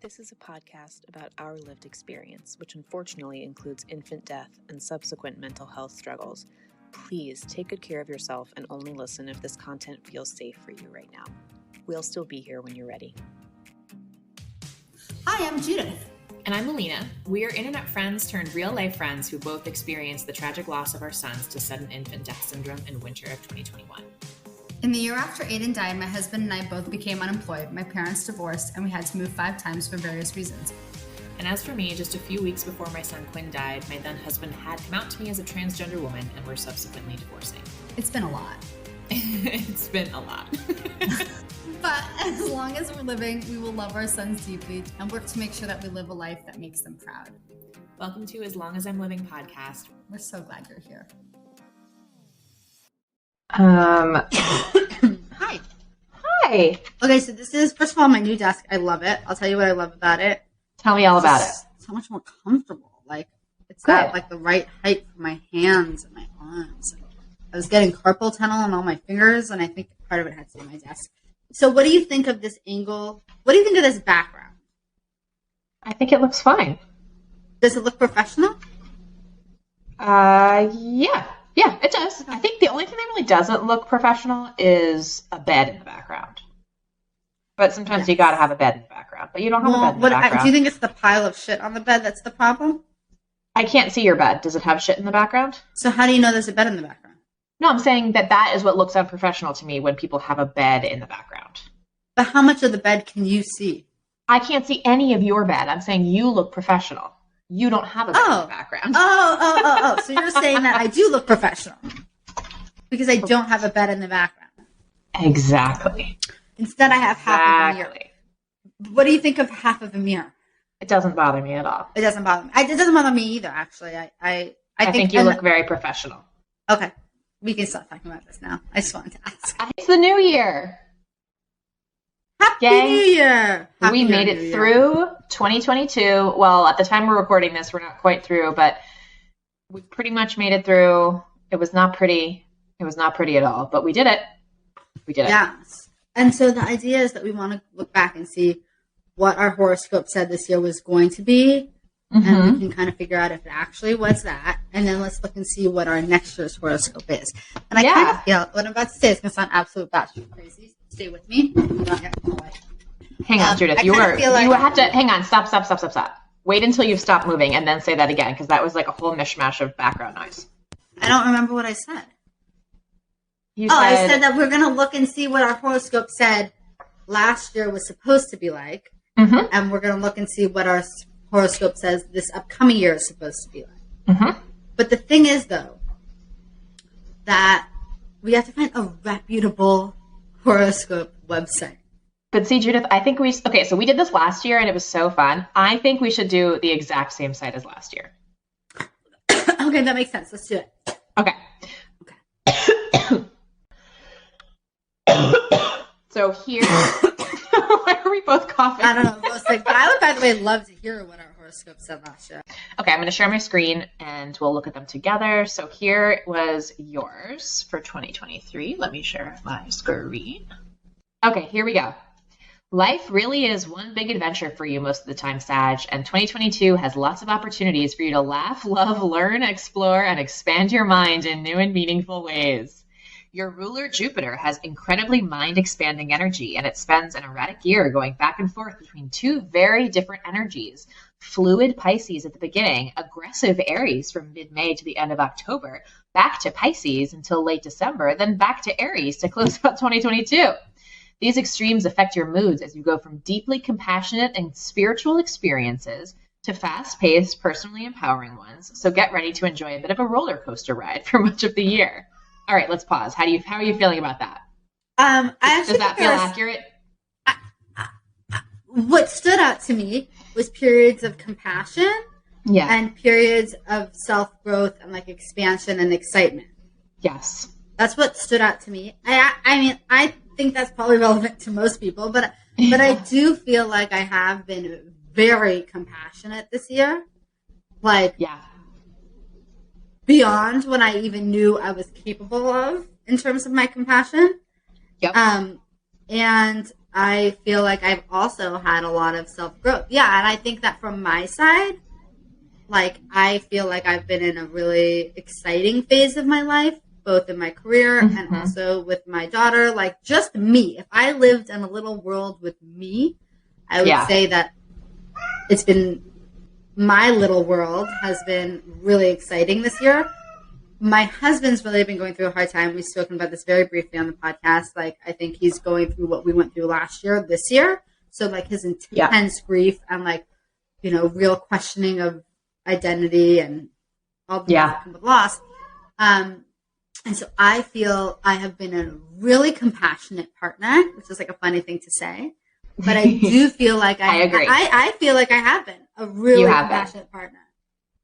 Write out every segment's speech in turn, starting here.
This is a podcast about our lived experience, which unfortunately includes infant death and subsequent mental health struggles. Please take good care of yourself and only listen if this content feels safe for you right now. We'll still be here when you're ready. Hi, I'm Judith. And I'm Alina. We are internet friends turned real-life friends who both experienced the tragic loss of our sons to sudden infant death syndrome in winter of 2021. In the year after Aiden died, my husband and I both became unemployed. My parents divorced, and we had to move 5 times for various reasons. And as for me, just a few weeks before my son Quinn died, my then husband had come out to me as a transgender woman and were subsequently divorcing. It's been a lot. It's been a lot. But as long as we're living, we will love our sons deeply and work to make sure that we live a life that makes them proud. Welcome to As Long As I'm Living podcast. We're so glad you're here. Hi. Okay, so this is, first of all, my new desk. I love it. I'll tell you what I love about it. Tell me all about it. So much more comfortable. Like, it's Good. at like the right height for my hands and my arms. I was getting carpal tunnel on all my fingers, and I think part of it had to do with my desk. So what do you think of this angle? What do you think of this background? I think it looks fine. Does it look professional? Yeah, it does. I think the only thing that really doesn't look professional is a bed in the background. But sometimes you gotta have a bed in the background. But you don't have a bed in the background. Do you think it's the pile of shit on the bed that's the problem? I can't see your bed. Does it have shit in the background? So how do you know there's a bed in the background? No, I'm saying that is what looks unprofessional to me when people have a bed in the background. But how much of the bed can you see? I can't see any of your bed. I'm saying you look professional. You don't have a bed in the background. Oh. So you're saying that I do look professional because I don't have a bed in the background. Exactly. Instead, I have half of a mirror. What do you think of half of a mirror? It doesn't bother me at all. It doesn't bother me. It doesn't bother me either, actually. I think you look very professional. Okay. We can stop talking about this now. I just wanted to ask. It's the new year. Happy New Year! We made it through 2022. Well, at the time we're recording this, we're not quite through, but we pretty much made it through. It was not pretty. It was not pretty at all, but we did it. We did it. Yes. And so the idea is that we want to look back and see what our horoscope said this year was going to be. Mm-hmm. And we can kind of figure out if it actually was that. And then let's look and see what our next year's horoscope is. And I kind of feel what I'm about to say is going to sound absolute batshit crazy. Stay with me. Hang on, Judith. You had to hang on. Stop. Wait until you've stopped moving and then say that again, because that was like a whole mishmash of background noise. I don't remember what I said. I said that we're going to look and see what our horoscope said last year was supposed to be like. Mm-hmm. And we're going to look and see what our horoscope says this upcoming year is supposed to be like. Mm-hmm. But the thing is, though, that we have to find a reputable horoscope website. But see, Judith, I think so we did this last year and it was so fun. I think we should do the exact same site as last year. Okay, that makes sense. Let's do it. Okay. So here, why are we both coughing? I don't know. I would, by the way, love to hear what our horoscope said last year. Okay, I'm going to share my screen and we'll look at them together. So here was yours for 2023. Let me share my screen. Okay, here we go. Life really is one big adventure for you most of the time, Sag, and 2022 has lots of opportunities for you to laugh, love, learn, explore, and expand your mind in new and meaningful ways. Your ruler, Jupiter, has incredibly mind-expanding energy, and it spends an erratic year going back and forth between 2 very different energies. Fluid Pisces at the beginning, aggressive Aries from mid-May to the end of October, back to Pisces until late December, then back to Aries to close out 2022. These extremes affect your moods as you go from deeply compassionate and spiritual experiences to fast-paced, personally empowering ones. So get ready to enjoy a bit of a roller coaster ride for much of the year. All right, let's pause. How are you feeling about that? Does that feel accurate? What stood out to me was periods of compassion and periods of self-growth and like expansion and excitement. Yes. That's what stood out to me. I think that's probably relevant to most people, but I do feel like I have been very compassionate this year. Beyond what I even knew I was capable of in terms of my compassion. Yep. And I feel like I've also had a lot of self-growth. Yeah, and I think that from my side, like, I feel like I've been in a really exciting phase of my life, both in my career and also with my daughter. Like, just me. If I lived in a little world with me, I would say that it's been, my little world has been really exciting this year. My husband's really been going through a hard time. We've spoken about this very briefly on the podcast. Like, I think he's going through what we went through last year, this year. So, like, his intense grief and, like, you know, real questioning of identity and all the things that come with loss. And so I feel I have been a really compassionate partner, which is like a funny thing to say. But I do feel like I agree. I feel like I have been a really compassionate partner.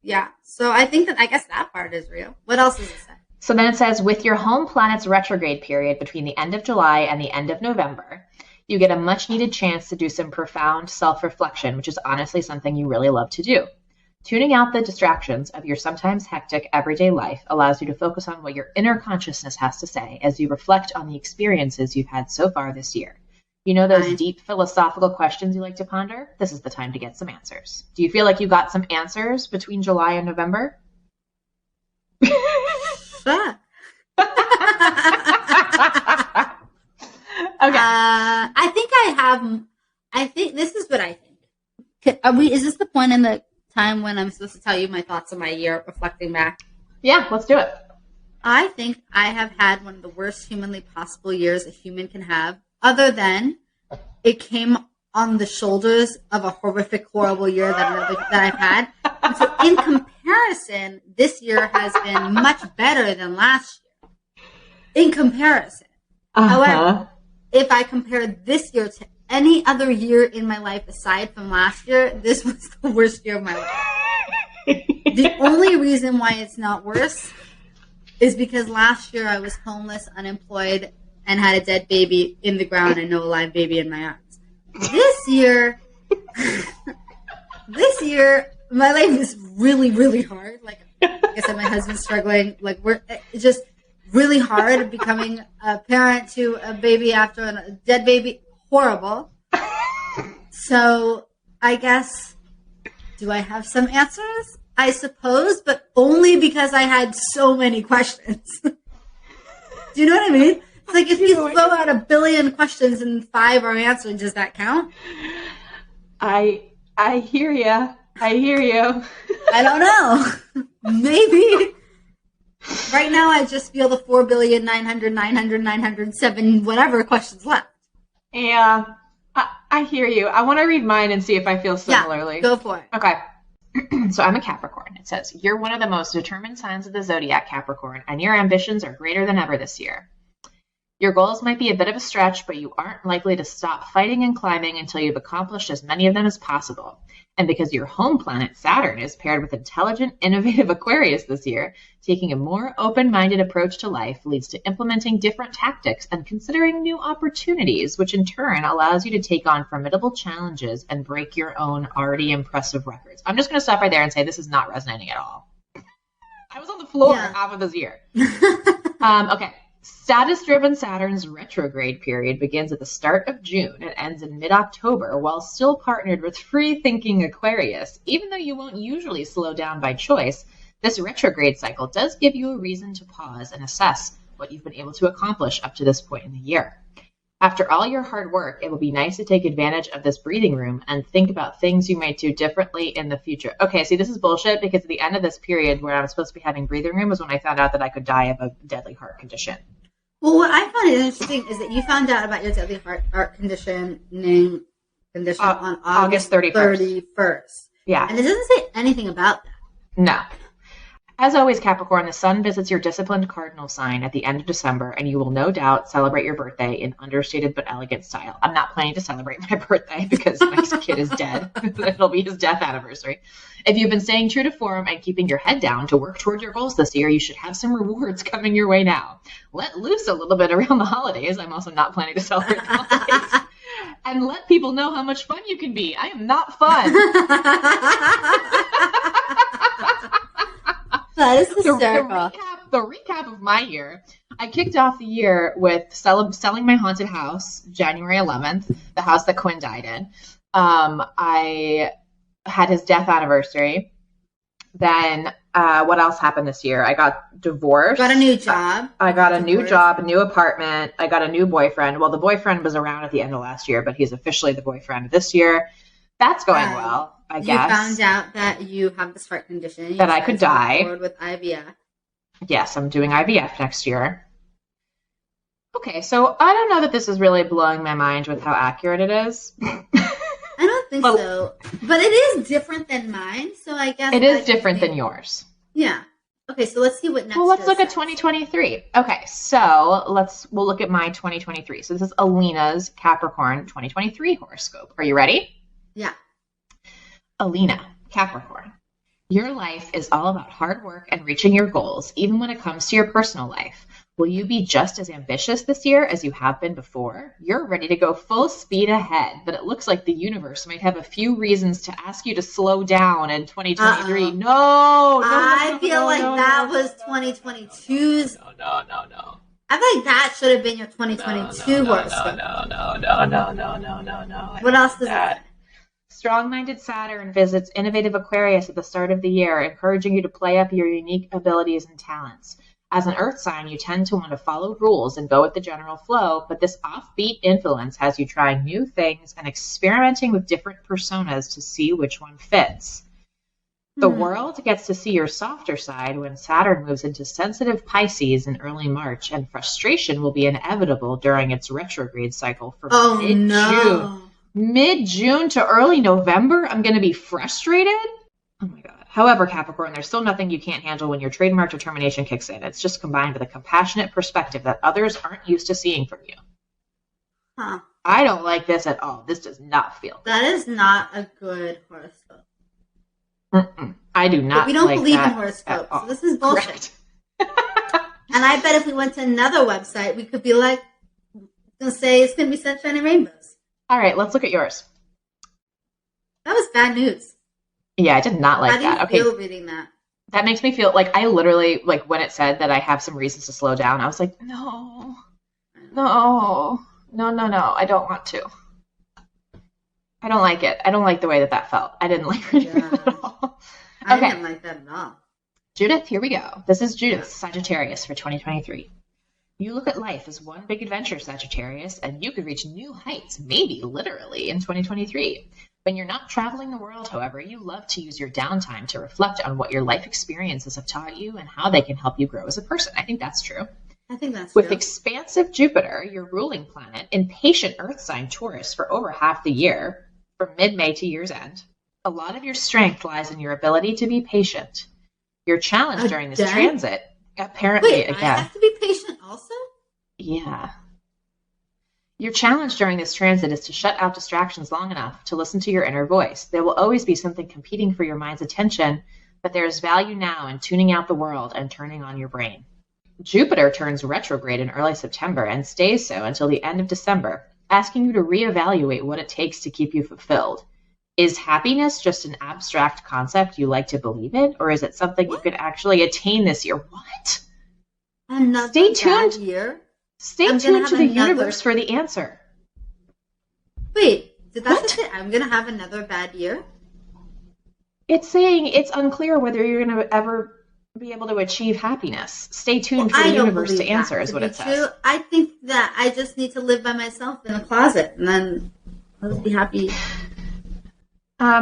Yeah. So I think that, I guess that part is real. What else does it say? So then it says, with your home planet's retrograde period between the end of July and the end of November, you get a much needed chance to do some profound self-reflection, which is honestly something you really love to do. Tuning out the distractions of your sometimes hectic everyday life allows you to focus on what your inner consciousness has to say as you reflect on the experiences you've had so far this year. You know those deep philosophical questions you like to ponder? This is the time to get some answers. Do you feel like you got some answers between July and November? Sure. Okay. I think I have. I think this is what I think. Is this the point in the time when I'm supposed to tell you my thoughts on my year, reflecting back? Yeah, let's do it. I think I have had one of the worst humanly possible years a human can have, other than it came on the shoulders of a horrific, horrible year that I've had. And so in comparison, this year has been much better than last year. In comparison. However, if I compare this year to any other year in my life aside from last year, this was the worst year of my life. The only reason why it's not worse is because last year I was homeless, unemployed, and had a dead baby in the ground and no alive baby in my arms. This year, my life is really, really hard. Like I said, my husband's struggling. Like it's just really hard becoming a parent to a baby after a dead baby. Horrible. So I guess, do I have some answers? I suppose, but only because I had so many questions. Do you know what I mean? It's like if you throw out 1 billion questions and 5 are answered, does that count? I hear you. I hear you. I don't know. Maybe. Right now, I just feel the 4,900,900,907 whatever questions left. Yeah, I hear you. I want to read mine and see if I feel similarly. Yeah, go for it. Okay. So I'm a Capricorn. It says, you're one of the most determined signs of the zodiac, Capricorn, and your ambitions are greater than ever this year. Your goals might be a bit of a stretch, but you aren't likely to stop fighting and climbing until you've accomplished as many of them as possible. And because your home planet, Saturn, is paired with intelligent, innovative Aquarius this year, taking a more open-minded approach to life leads to implementing different tactics and considering new opportunities, which in turn allows you to take on formidable challenges and break your own already impressive records. I'm just going to stop right there and say this is not resonating at all. I was on the floor half of this year. Okay. Status-driven Saturn's retrograde period begins at the start of June and ends in mid-October, while still partnered with free-thinking Aquarius. Even though you won't usually slow down by choice, this retrograde cycle does give you a reason to pause and assess what you've been able to accomplish up to this point in the year. After all your hard work, it will be nice to take advantage of this breathing room and think about things you might do differently in the future. Okay, see, this is bullshit because at the end of this period where I was supposed to be having breathing room was when I found out that I could die of a deadly heart condition. Well, what I found interesting is that you found out about your deadly heart condition on August 31st. Yeah. And it doesn't say anything about that. No. As always, Capricorn, the sun visits your disciplined cardinal sign at the end of December, and you will no doubt celebrate your birthday in understated but elegant style. I'm not planning to celebrate my birthday because my kid is dead. It'll be his death anniversary. If you've been staying true to form and keeping your head down to work toward your goals this year, you should have some rewards coming your way now. Let loose a little bit around the holidays. I'm also not planning to celebrate the holidays. And let people know how much fun you can be. I am not fun. That is hysterical. The recap of my year. I kicked off the year with selling my haunted house, January 11th, the house that Quinn died in. I had his death anniversary. Then what else happened this year? I got divorced. Got a new job. I got a new job, a new apartment. I got a new boyfriend. Well, the boyfriend was around at the end of last year, but he's officially the boyfriend this year. That's going well, I guess. You found out that you have this heart condition. That I could die. With IVF. Yes, I'm doing IVF next year. Okay, so I don't know that this is really blowing my mind with how accurate it is. I don't think so. But it is different than mine, so I guess it is different than yours. Yeah. Okay, so let's see what next. Well, let's look at 2023. Okay, so we'll look at my 2023. So this is Alina's Capricorn 2023 horoscope. Are you ready? Yeah. Alina, Capricorn. Your life is all about hard work and reaching your goals, even when it comes to your personal life. Will you be just as ambitious this year as you have been before? You're ready to go full speed ahead, but it looks like the universe might have a few reasons to ask you to slow down in 2023. No, I feel like that was 2022's. No. I feel like that should have been your 2022 horoscope. No. What else does it say? Strong-minded Saturn visits innovative Aquarius at the start of the year, encouraging you to play up your unique abilities and talents. As an earth sign, you tend to want to follow rules and go with the general flow, but this offbeat influence has you trying new things and experimenting with different personas to see which one fits. The world gets to see your softer side when Saturn moves into sensitive Pisces in early March, and frustration will be inevitable during its retrograde cycle from mid-June. No. Mid-June to early November, I'm going to be frustrated? Oh my God. However, Capricorn, there's still nothing you can't handle when your trademark determination kicks in. It's just combined with a compassionate perspective that others aren't used to seeing from you. Huh. I don't like this at all. This does not feel good. That is not a good horoscope. I do not. But we don't like believe that in horoscopes. So this is bullshit. And I bet if we went to another website, we could be like, gonna say it's gonna be sunshine and rainbows. All right, let's look at yours. That was bad news. Yeah, I did not like that. How do you feel reading that? That makes me feel like I literally, like when it said that I have some reasons to slow down, I was like, no, I don't want to. I don't like it. I don't like the way that felt. I didn't like it at all. I didn't like that at all. Judith, here we go. This is Judith, Sagittarius for 2023. You look at life as one big adventure, Sagittarius, and you could reach new heights, maybe literally, in 2023. When you're not traveling the world, however, you love to use your downtime to reflect on what your life experiences have taught you and how they can help you grow as a person. I think that's true. With expansive Jupiter, your ruling planet, in patient Earth sign Taurus for over half the year, from mid-May to year's end, a lot of your strength lies in your ability to be patient. Your challenge during this transit, apparently, I have to be patient also? Yeah. Your challenge during this transit is to shut out distractions long enough to listen to your inner voice. There will always be something competing for your mind's attention, but there is value now in tuning out the world and turning on your brain. Jupiter turns retrograde in early September and stays so until the end of December, asking you to reevaluate what it takes to keep you fulfilled. Is happiness just an abstract concept you like to believe in, or is it something you could actually attain this year? What? Stay tuned. Stay tuned to the universe for the answer. Wait, did that just say I'm going to have another bad year? It's saying it's unclear whether you're going to ever be able to achieve happiness. Stay tuned for the universe to answer is what it says. I think that I just need to live by myself in a closet and then I'll be happy.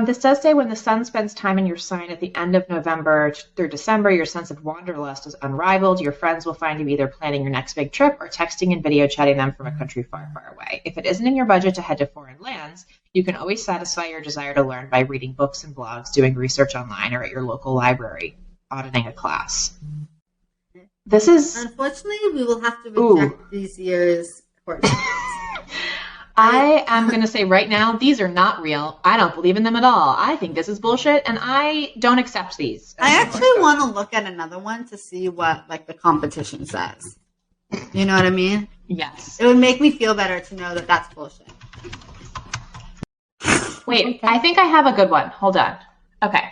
This does say when the sun spends time in your sign at the end of November through December, your sense of wanderlust is unrivaled. Your friends will find you either planning your next big trip or texting and video chatting them from a country far, far away. If it isn't in your budget to head to foreign lands, you can always satisfy your desire to learn by reading books and blogs, doing research online, or at your local library, auditing a class. This is... Unfortunately, we will have to reject these years' horoscopes. I am going to say right now, these are not real. I don't believe in them at all. I think this is bullshit, and I don't accept these. I actually want to look at another one to see what the competition says. You know what I mean? Yes. It would make me feel better to know that that's bullshit. Wait, I think I have a good one. Hold on. Okay.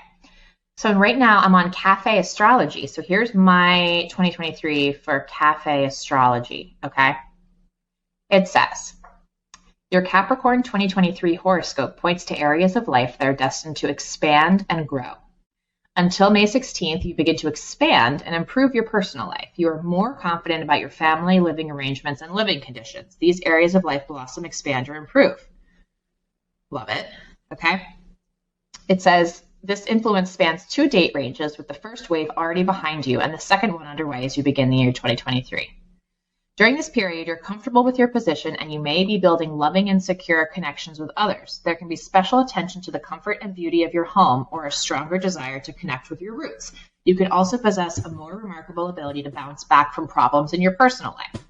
So right now I'm on Cafe Astrology. So here's my 2023 for Cafe Astrology, okay? It says, your Capricorn 2023 horoscope points to areas of life that are destined to expand and grow. Until May 16th, you begin to expand and improve your personal life. You are more confident about your family, living arrangements, and living conditions. These areas of life blossom, expand, or improve. Love it. Okay. It says, this influence spans 2 date ranges, with the first wave already behind you and the second one underway as you begin the year 2023. During this period, you're comfortable with your position and you may be building loving and secure connections with others. There can be special attention to the comfort and beauty of your home or a stronger desire to connect with your roots. You could also possess a more remarkable ability to bounce back from problems in your personal life.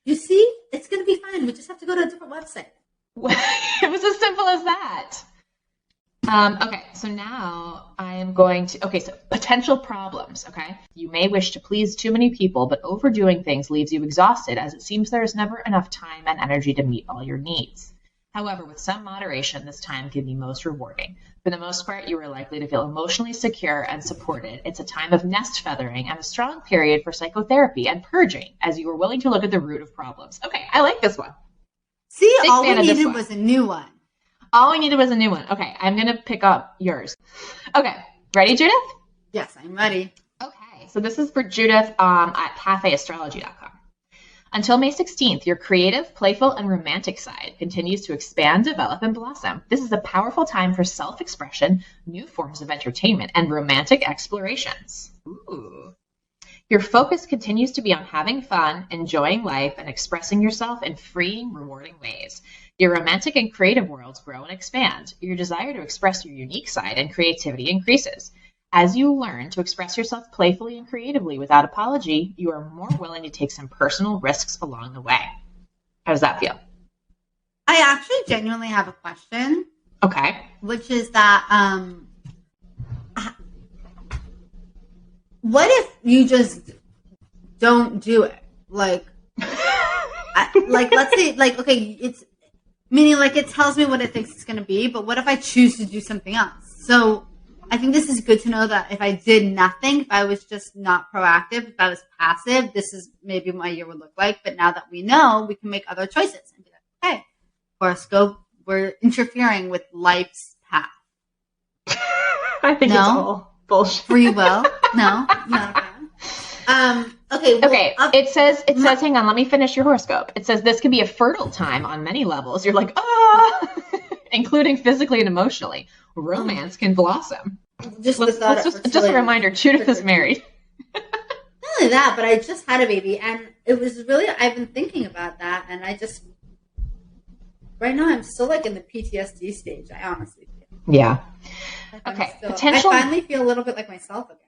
You see, it's going to be fine. We just have to go to a different website. It was as simple as that. Okay, so now I am going to, so potential problems, okay? You may wish to please too many people, but overdoing things leaves you exhausted, as it seems there is never enough time and energy to meet all your needs. However, with some moderation, this time can be most rewarding. For the most part, you are likely to feel emotionally secure and supported. It's a time of nest feathering and a strong period for psychotherapy and purging, as you are willing to look at the root of problems. Okay, I like this one. See, all we needed was a new one. All we needed was a new one. Okay, I'm going to pick up yours. Okay, ready, Judith? Yes, I'm ready. Okay, so this is for Judith at cafeastrology.com. Until May 16th, your creative, playful, and romantic side continues to expand, develop, and blossom. This is a powerful time for self-expression, new forms of entertainment, and romantic explorations. Ooh. Your focus continues to be on having fun, enjoying life, and expressing yourself in freeing, rewarding ways. Your romantic and creative worlds grow and expand. Your desire to express your unique side and creativity increases. As you learn to express yourself playfully and creatively without apology, you are more willing to take some personal risks along the way. How does that feel? I actually genuinely have a question. Okay. Which is that, what if you just don't do it? Like, let's say, like, okay, it's meaning like it tells me what it thinks it's going to be, but what if I choose to do something else? So I think this is good to know that if I did nothing, if I was just not proactive, if I was passive, this is maybe what my year would look like. But now that we know, we can make other choices and be like, okay, horoscope, we're interfering with life's path. I think it's all bullshit. Free will? No, not a fan. Okay. Well, okay. It says, hang on, let me finish your horoscope. It says this can be a fertile time on many levels. You're like, including physically and emotionally. Romance can blossom. Just a reminder, Judith is married. Not only that, but I just had a baby, and it was really, I've been thinking about that, and I just, right now I'm still like in the PTSD stage, I honestly feel. Yeah. Okay. I finally feel a little bit like myself again.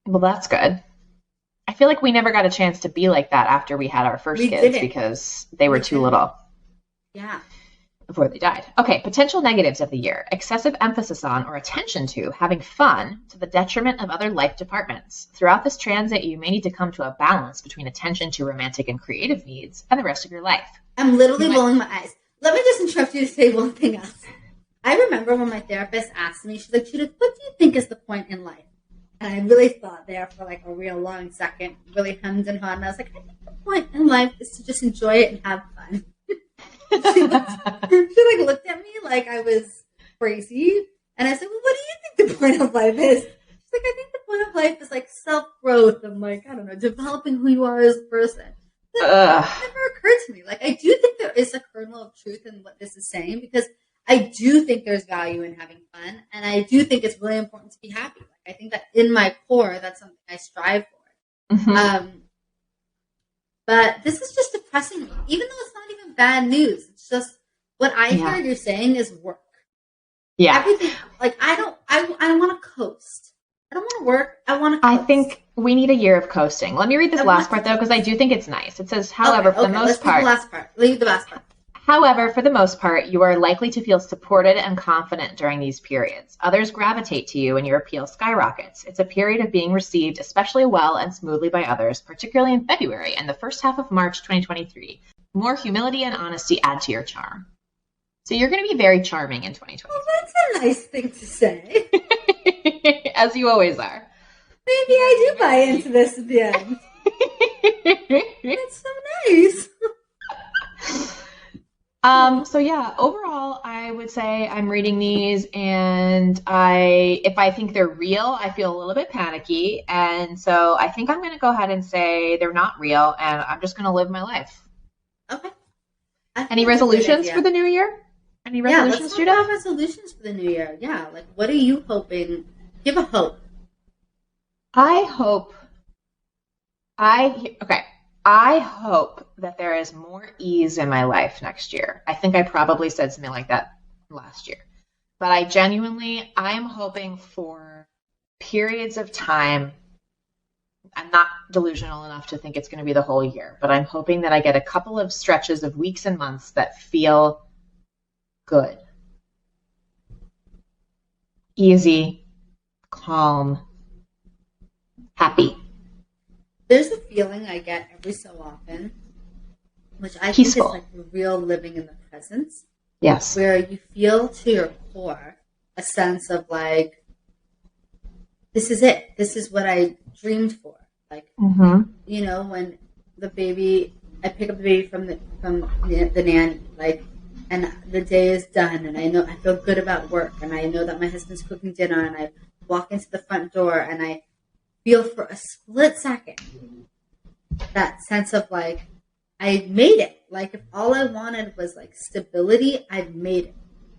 Well, that's good. I feel like we never got a chance to be like that after we had our first kids because they were too little. Yeah. Before they died. Okay, potential negatives of the year. Excessive emphasis on or attention to having fun to the detriment of other life departments. Throughout this transit, you may need to come to a balance between attention to romantic and creative needs and the rest of your life. I'm literally rolling my eyes. Let me just interrupt you to say one thing else. I remember when my therapist asked me, she's like, Judith, what do you think is the point in life? And I really thought there for like a real long second, really hemmed and hawed. And I was like, I think the point in life is to just enjoy it and have fun. she looked at me like I was crazy. And I said, well, what do you think the point of life is? She's like, I think the point of life is like self-growth and like, I don't know, developing who you are as a person. That never occurred to me. Like, I do think there is a kernel of truth in what this is saying because I do think there's value in having fun. And I do think it's really important to be happy. Like, I think that in my core, that's something I strive for. Mm-hmm. But this is just depressing me, even though it's not even bad news. It's just what I hear you're saying is work. Yeah. Everything, like, I don't want to coast. I don't want to work. I want to coast. I think we need a year of coasting. Let me read this last part, though, because I do think it's nice. It says, however, for the most part. Leave the last part. However, for the most part, you are likely to feel supported and confident during these periods. Others gravitate to you and your appeal skyrockets. It's a period of being received especially well and smoothly by others, particularly in February and the first half of March 2023. More humility and honesty add to your charm. So you're going to be very charming in 2023. Well, that's a nice thing to say. as you always are. Maybe I do buy into this at the end. That's so nice. So yeah, overall, I would say I'm reading these, and if I think they're real, I feel a little bit panicky. And so I think I'm going to go ahead and say they're not real, and I'm just going to live my life. Okay. Any resolutions for the new year? Any resolutions, Judith? Yeah, let's talk about resolutions for the new year. Yeah, like what are you hoping? Give a hope. I hope that there is more ease in my life next year. I think I probably said something like that last year. But I'm hoping for periods of time. I'm not delusional enough to think it's going to be the whole year, but I'm hoping that I get a couple of stretches of weeks and months that feel good, easy, calm, happy. There's a feeling I get every so often, which I Peaceful. think is like real living in the present. Yes. Where you feel to your core a sense of like, this is it. This is what I dreamed for. Like, you know, when I pick up the baby from the nanny, like, and the day is done, and I feel good about work, and I know that my husband's cooking dinner, and I walk into the front door, and I feel for a split second that sense of like, I made it. Like, if all I wanted was like stability, I've made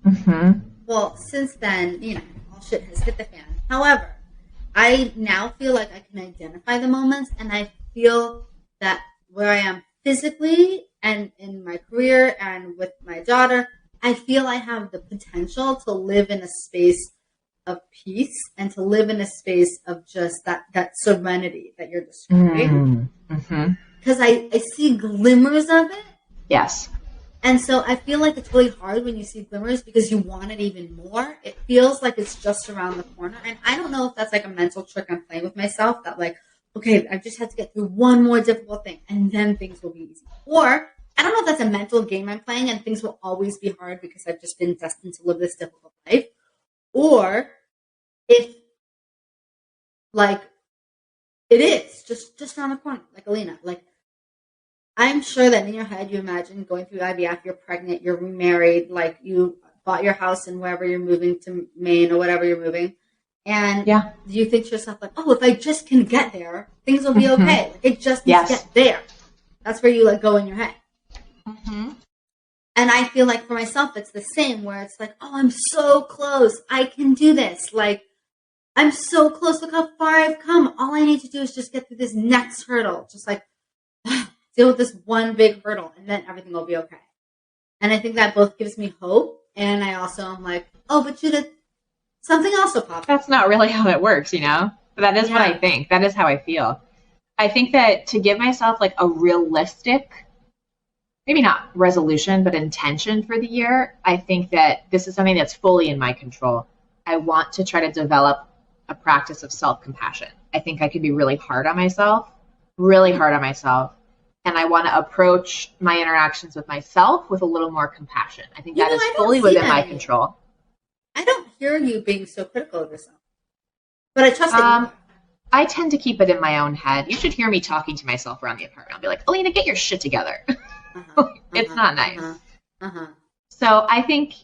it. Well, since then, you know, all shit has hit the fan. However, I now feel like I can identify the moments, and I feel that where I am physically and in my career and with my daughter, I feel I have the potential to live in a space of peace and to live in a space of just that serenity that you're describing. Because I see glimmers of it. Yes. And so I feel like it's really hard when you see glimmers because you want it even more. It feels like it's just around the corner. And I don't know if that's like a mental trick I'm playing with myself that like, okay, I just have to get through one more difficult thing and then things will be easy. Or I don't know if that's a mental game I'm playing and things will always be hard because I've just been destined to live this difficult life. Or if like it is just around the corner, like Alina, like I'm sure that in your head you imagine going through IVF, you're pregnant, you're remarried, like you bought your house and wherever you're moving to Maine or whatever you're moving. And you think to yourself like, oh, if I just can get there, things will be okay. Like it just needs to get there. That's where you like go in your head. And I feel like for myself, it's the same where it's like, oh, I'm so close. I can do this. Like I'm so close. Look how far I've come. All I need to do is just get through this next hurdle. Just like deal with this one big hurdle and then everything will be okay. And I think that both gives me hope. And I also am like, oh, but Judith, something also popped. That's not really how it works, you know? But that is what I think. That is how I feel. I think that to give myself like a realistic, maybe not resolution, but intention for the year, I think that this is something that's fully in my control. I want to try to develop a practice of self-compassion. I think I can be really hard on myself. And I want to approach my interactions with myself with a little more compassion. I think that is fully within my control. I don't hear you being so critical of yourself. But I trust that I tend to keep it in my own head. You should hear me talking to myself around the apartment. I'll be like, Alina, get your shit together. It's not nice. So I think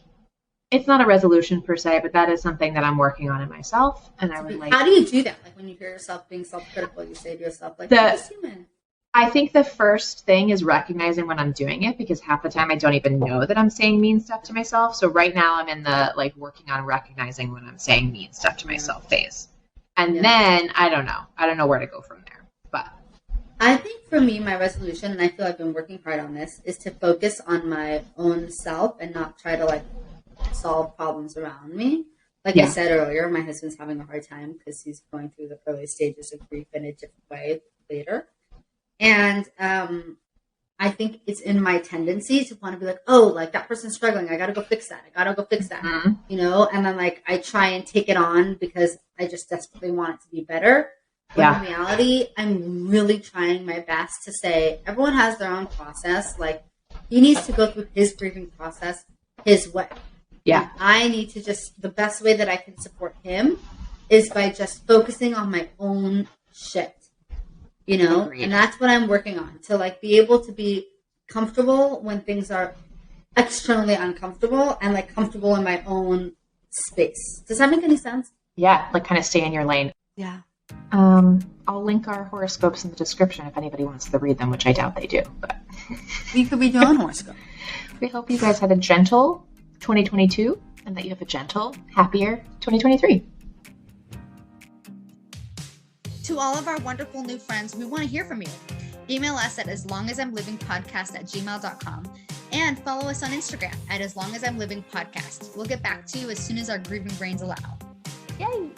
it's not a resolution per se, but that is something that I'm working on in myself. And I would like. How do you do that? Like when you hear yourself being self-critical, you say to yourself, like, I'm just human. I think the first thing is recognizing when I'm doing it, because half the time I don't even know that I'm saying mean stuff to myself. So right now I'm in the like working on recognizing when I'm saying mean stuff to myself phase. And then I don't know where to go from there. But I think for me, my resolution, and I feel I've been working hard on this, is to focus on my own self and not try to like solve problems around me. Like I said earlier, my husband's having a hard time because he's going through the early stages of grief in a different way later. And I think it's in my tendency to want to be like, oh, like that person's struggling. I got to go fix that. You know? And then like I try and take it on because I just desperately want it to be better. But in reality, I'm really trying my best to say everyone has their own process. Like he needs to go through his grieving process his way. Yeah. And I need to the best way that I can support him is by just focusing on my own shit, you know? Agreed. And that's what I'm working on, to like be able to be comfortable when things are externally uncomfortable and like comfortable in my own space. Does that make any sense? Yeah, like kind of stay in your lane. Yeah. I'll link our horoscopes in the description if anybody wants to read them, which I doubt they do. But you could read your own horoscope. We hope you guys had a gentle 2022 and that you have a gentle, happier 2023. To all of our wonderful new friends, we want to hear from you. Email us at aslongasimlivingpodcast@gmail.com and follow us on Instagram at aslongasimlivingpodcast. We'll get back to you as soon as our grieving brains allow. Yay!